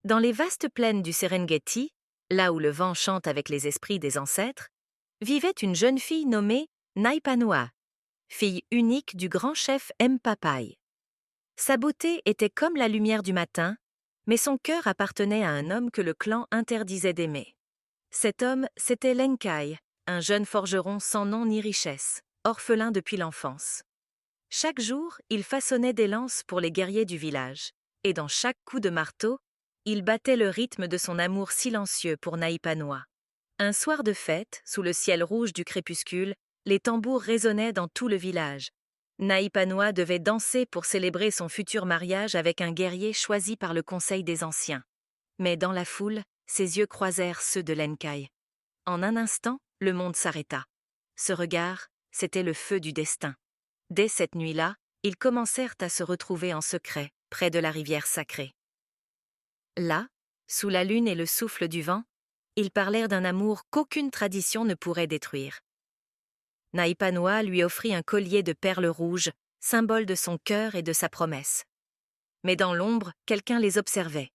Dans les vastes plaines du Serengeti, là où le vent chante avec les esprits des ancêtres, vivait une jeune fille nommée Naipanua, fille unique du grand chef Mpapai. Sa beauté était comme la lumière du matin, mais son cœur appartenait à un homme que le clan interdisait d'aimer. Cet homme, c'était Lenkai, un jeune forgeron sans nom ni richesse, orphelin depuis l'enfance. Chaque jour, il façonnait des lances pour les guerriers du village, et dans chaque coup de marteau, il battait le rythme de son amour silencieux pour Naipanua. Un soir de fête, sous le ciel rouge du crépuscule, les tambours résonnaient dans tout le village. Naipanua devait danser pour célébrer son futur mariage avec un guerrier choisi par le conseil des anciens. Mais dans la foule, ses yeux croisèrent ceux de Lenkai. En un instant, le monde s'arrêta. Ce regard, c'était le feu du destin. Dès cette nuit-là, ils commencèrent à se retrouver en secret, près de la rivière sacrée. Là, sous la lune et le souffle du vent, ils parlèrent d'un amour qu'aucune tradition ne pourrait détruire. Naipanua lui offrit un collier de perles rouges, symbole de son cœur et de sa promesse. Mais dans l'ombre, quelqu'un les observait.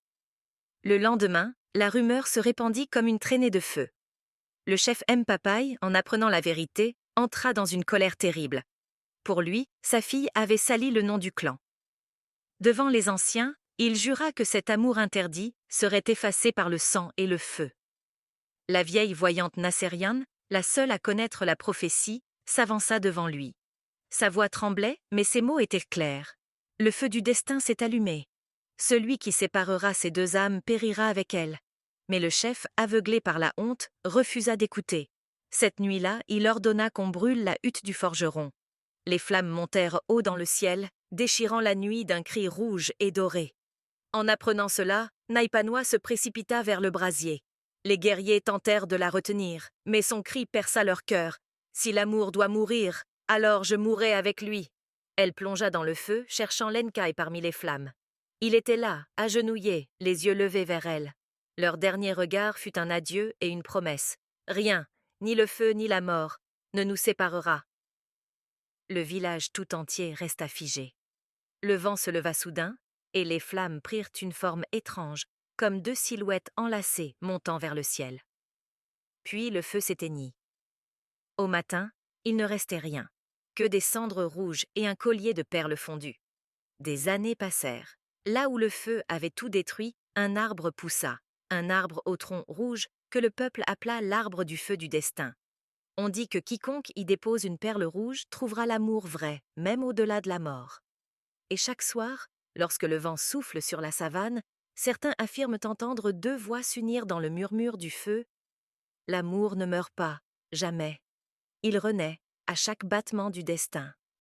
Le lendemain, la rumeur se répandit comme une traînée de feu. Le chef Mpapai, en apprenant la vérité, entra dans une colère terrible. Pour lui, sa fille avait sali le nom du clan. Devant les anciens, il jura que cet amour interdit serait effacé par le sang et le feu. La vieille voyante Nasserian, la seule à connaître la prophétie, s'avança devant lui. Sa voix tremblait, mais ses mots étaient clairs. Le feu du destin s'est allumé. Celui qui séparera ces deux âmes périra avec elles. Mais le chef, aveuglé par la honte, refusa d'écouter. Cette nuit-là, il ordonna qu'on brûle la hutte du forgeron. Les flammes montèrent haut dans le ciel, déchirant la nuit d'un cri rouge et doré. En apprenant cela, Naipanua se précipita vers le brasier. Les guerriers tentèrent de la retenir, mais son cri perça leur cœur. « Si l'amour doit mourir, alors je mourrai avec lui. » Elle plongea dans le feu, cherchant Lenkai parmi les flammes. Il était là, agenouillé, les yeux levés vers elle. Leur dernier regard fut un adieu et une promesse. Rien, ni le feu ni la mort, ne nous séparera. Le village tout entier resta figé. Le vent se leva soudain, et les flammes prirent une forme étrange, comme deux silhouettes enlacées montant vers le ciel. Puis le feu s'éteignit. Au matin, il ne restait rien, que des cendres rouges et un collier de perles fondues. Des années passèrent. Là où le feu avait tout détruit, un arbre poussa, un arbre au tronc rouge que le peuple appela l'arbre du feu du destin. On dit que quiconque y dépose une perle rouge trouvera l'amour vrai, même au-delà de la mort. Et chaque soir, lorsque le vent souffle sur la savane, certains affirment entendre deux voix s'unir dans le murmure du feu. L'amour ne meurt pas, jamais. Il renaît à chaque battement du destin.